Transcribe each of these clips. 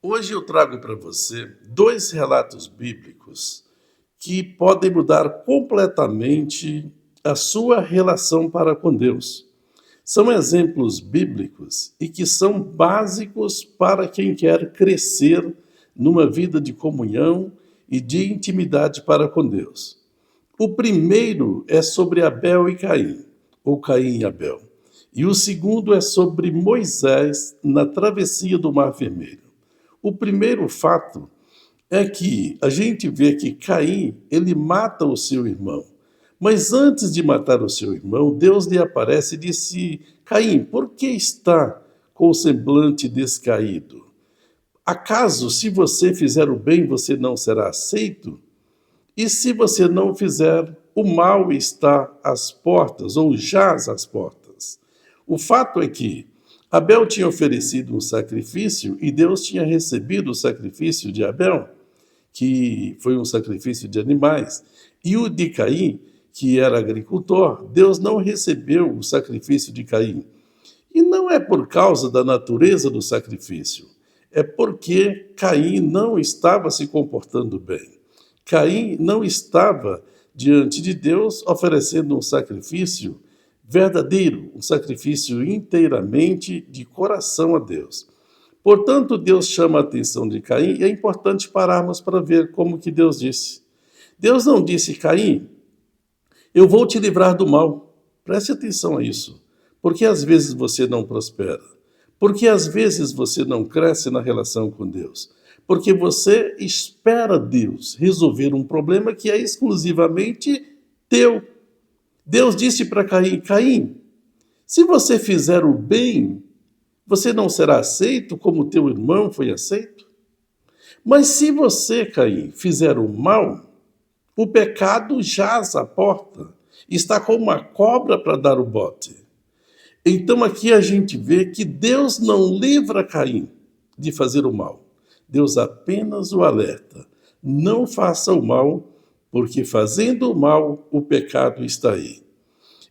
Hoje eu trago para você dois relatos bíblicos que podem mudar completamente a sua relação para com Deus. São exemplos bíblicos e que são básicos para quem quer crescer numa vida de comunhão e de intimidade para com Deus. O primeiro é sobre Abel e Caim, ou Caim e Abel. E o segundo é sobre Moisés na travessia do Mar Vermelho. O primeiro fato é que a gente vê que Caim, ele mata o seu irmão. Mas antes de matar o seu irmão, Deus lhe aparece e disse: Caim, por que está com o semblante descaído? Acaso, se você fizer o bem, você não será aceito? E se você não fizer, o mal está às portas, ou jaz às portas. O fato é que Abel tinha oferecido um sacrifício e Deus tinha recebido o sacrifício de Abel, que foi um sacrifício de animais. E o de Caim, que era agricultor, Deus não recebeu o sacrifício de Caim. E não é por causa da natureza do sacrifício, é porque Caim não estava se comportando bem. Caim não estava diante de Deus oferecendo um sacrifício verdadeiro, um sacrifício inteiramente de coração a Deus. Portanto, Deus chama a atenção de Caim e é importante pararmos para ver como que Deus disse. Deus não disse: Caim, eu vou te livrar do mal. Preste atenção a isso. Porque às vezes você não prospera. Porque às vezes você não cresce na relação com Deus. Porque você espera Deus resolver um problema que é exclusivamente teu. Deus disse para Caim: Caim, se você fizer o bem, você não será aceito como teu irmão foi aceito? Mas se você, Caim, fizer o mal, o pecado jaz à porta, está como uma cobra para dar o bote. Então aqui a gente vê que Deus não livra Caim de fazer o mal. Deus apenas o alerta: não faça o mal, porque fazendo o mal, o pecado está aí.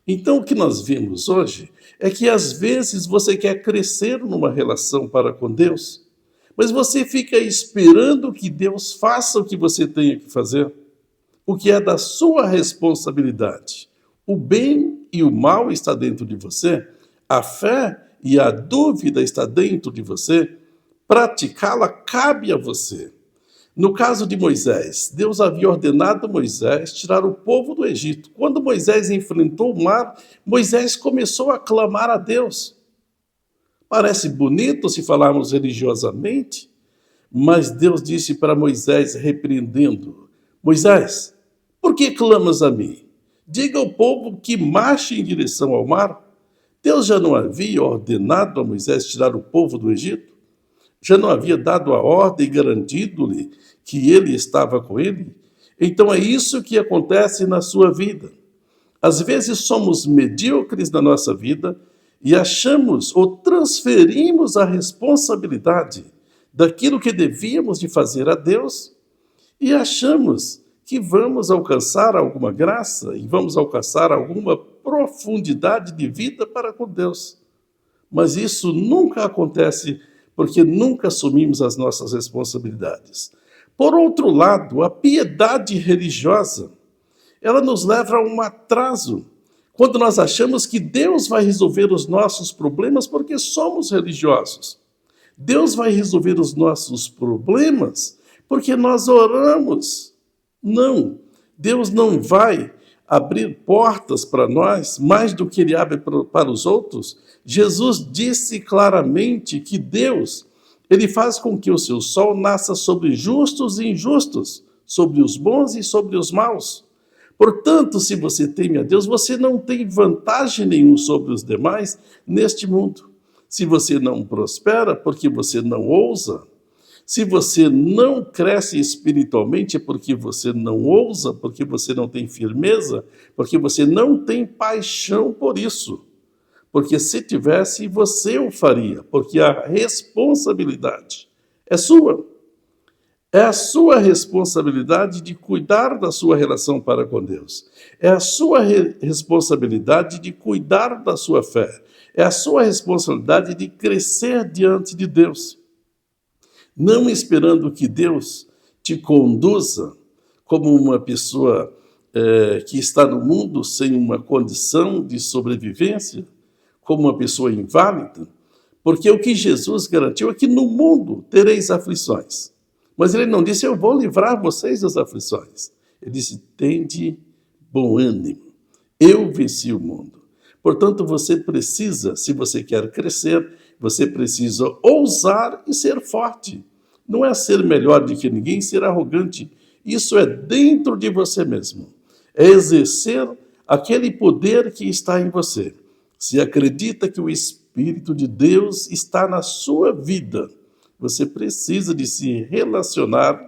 Então o que nós vimos hoje é que às vezes você quer crescer numa relação para com Deus, mas você fica esperando que Deus faça o que você tenha que fazer, o que é da sua responsabilidade. O bem e o mal está dentro de você, a fé e a dúvida está dentro de você, praticá-la cabe a você. No caso de Moisés, Deus havia ordenado a Moisés tirar o povo do Egito. Quando Moisés enfrentou o mar, Moisés começou a clamar a Deus. Parece bonito se falarmos religiosamente, mas Deus disse para Moisés, repreendendo: Moisés, por que clamas a mim? Diga ao povo que marche em direção ao mar. Deus já não havia ordenado a Moisés tirar o povo do Egito? Já não havia dado a ordem e garantido-lhe que ele estava com ele? Então é isso que acontece na sua vida. Às vezes somos medíocres na nossa vida e achamos ou transferimos a responsabilidade daquilo que devíamos de fazer a Deus e achamos que vamos alcançar alguma graça e vamos alcançar alguma profundidade de vida para com Deus. Mas isso nunca acontece porque nunca assumimos as nossas responsabilidades. Por outro lado, a piedade religiosa, ela nos leva a um atraso, quando nós achamos que Deus vai resolver os nossos problemas porque somos religiosos. Deus vai resolver os nossos problemas porque nós oramos. Não, Deus não vai abrir portas para nós mais do que ele abre para os outros. Jesus disse claramente que Deus, ele faz com que o seu sol nasça sobre justos e injustos, sobre os bons e sobre os maus. Portanto, se você teme a Deus, você não tem vantagem nenhuma sobre os demais neste mundo. Se você não prospera porque você não ousa, se você não cresce espiritualmente é porque você não ousa, porque você não tem firmeza, porque você não tem paixão por isso. Porque se tivesse, você o faria, porque a responsabilidade é sua. É a sua responsabilidade de cuidar da sua relação para com Deus. É a sua responsabilidade de cuidar da sua fé. É a sua responsabilidade de crescer diante de Deus. não esperando que Deus te conduza como uma pessoa que está no mundo sem uma condição de sobrevivência, como uma pessoa inválida, porque o que Jesus garantiu é que no mundo tereis aflições. Mas ele não disse, eu vou livrar vocês das aflições. Ele disse, tende bom ânimo, eu venci o mundo. Portanto, você precisa, se você quer crescer, você precisa ousar e ser forte. Não é ser melhor do que ninguém, ser arrogante. Isso é dentro de você mesmo. É exercer aquele poder que está em você. Se acredita que o Espírito de Deus está na sua vida, você precisa de se relacionar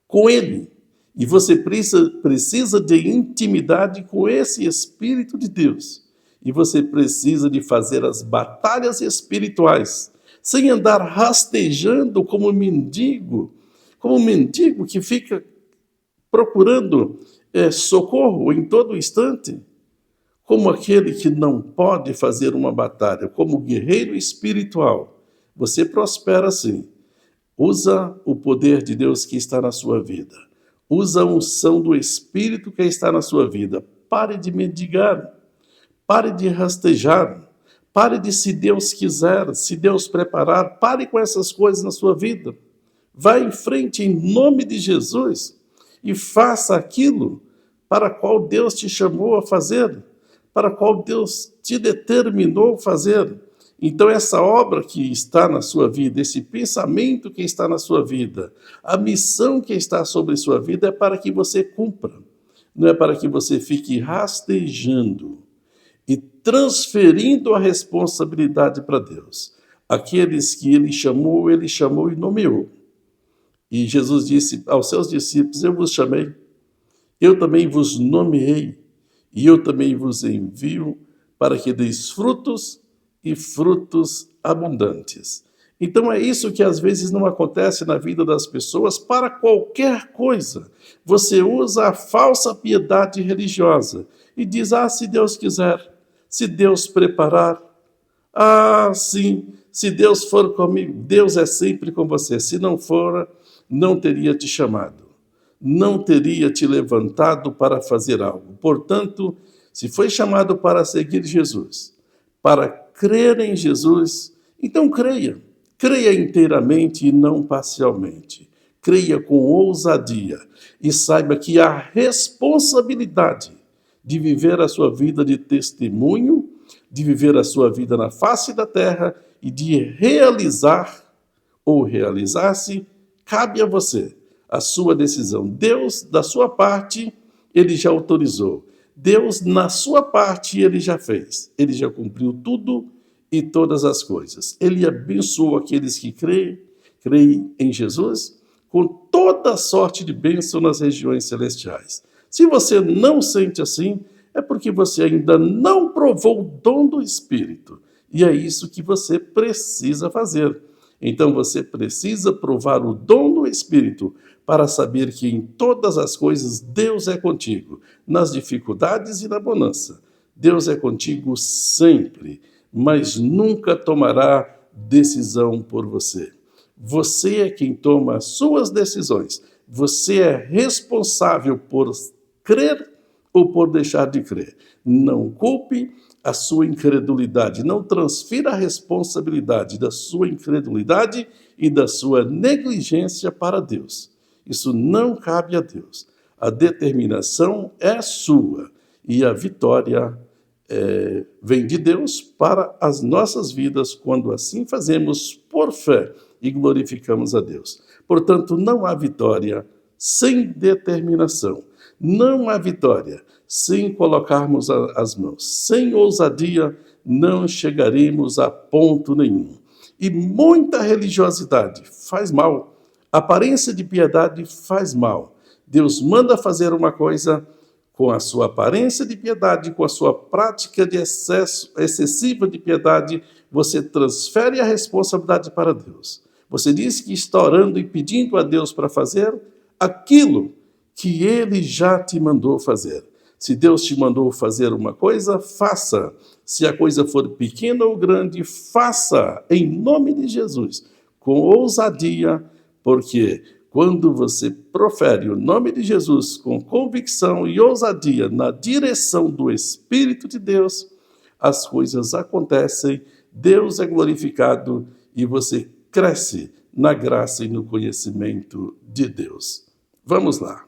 com Ele. E você precisa de intimidade com esse Espírito de Deus. E você precisa de fazer as batalhas espirituais, sem andar rastejando como um mendigo que fica procurando socorro em todo instante, como aquele que não pode fazer uma batalha, como guerreiro espiritual. Você prospera assim. Usa o poder de Deus que está na sua vida. Usa a unção do Espírito que está na sua vida. Pare de mendigar. Pare de rastejar. Pare de, se Deus quiser, se Deus preparar, pare com essas coisas na sua vida. Vá em frente em nome de Jesus e faça aquilo para qual Deus te chamou a fazer, para qual Deus te determinou fazer. Então essa obra que está na sua vida, esse pensamento que está na sua vida, a missão que está sobre sua vida é para que você cumpra, não é para que você fique rastejando e transferindo a responsabilidade para Deus. Aqueles que ele chamou e nomeou. E Jesus disse aos seus discípulos, eu vos chamei, eu também vos nomeei, e eu também vos envio para que deis frutos e frutos abundantes. Então é isso que às vezes não acontece na vida das pessoas para qualquer coisa. Você usa a falsa piedade religiosa e diz, se Deus quiser, se Deus preparar, sim, se Deus for comigo, Deus é sempre com você. Se não for, não teria te chamado, não teria te levantado para fazer algo. Portanto, se foi chamado para seguir Jesus, para crer em Jesus, então creia. Creia inteiramente e não parcialmente. Creia com ousadia e saiba que a responsabilidade de viver a sua vida de testemunho, de viver a sua vida na face da terra e de realizar ou realizar-se, cabe a você, a sua decisão. Deus, da sua parte, ele já autorizou. Deus, na sua parte, ele já fez. Ele já cumpriu tudo e todas as coisas. Ele abençoou aqueles que creem em Jesus com toda sorte de bênção nas regiões celestiais. Se você não sente assim, é porque você ainda não provou o dom do Espírito. E é isso que você precisa fazer. Então você precisa provar o dom do Espírito para saber que em todas as coisas Deus é contigo, nas dificuldades e na bonança. Deus é contigo sempre, mas nunca tomará decisão por você. Você é quem toma as suas decisões. Você é responsável por crer ou por deixar de crer. Não culpe a sua incredulidade. Não transfira a responsabilidade da sua incredulidade e da sua negligência para Deus. Isso não cabe a Deus. A determinação é sua e a vitória vem de Deus para as nossas vidas quando assim fazemos por fé e glorificamos a Deus. Portanto, não há vitória sem determinação. Não há vitória sem colocarmos as mãos. Sem ousadia, não chegaremos a ponto nenhum. E muita religiosidade faz mal. Aparência de piedade faz mal. Deus manda fazer uma coisa com a sua aparência de piedade, com a sua prática de excessiva de piedade, você transfere a responsabilidade para Deus. Você diz que está orando e pedindo a Deus para fazer aquilo que Ele já te mandou fazer. Se Deus te mandou fazer uma coisa, faça. Se a coisa for pequena ou grande, faça em nome de Jesus, com ousadia, porque quando você profere o nome de Jesus com convicção e ousadia na direção do Espírito de Deus, as coisas acontecem, Deus é glorificado e você cresce na graça e no conhecimento de Deus. Vamos lá.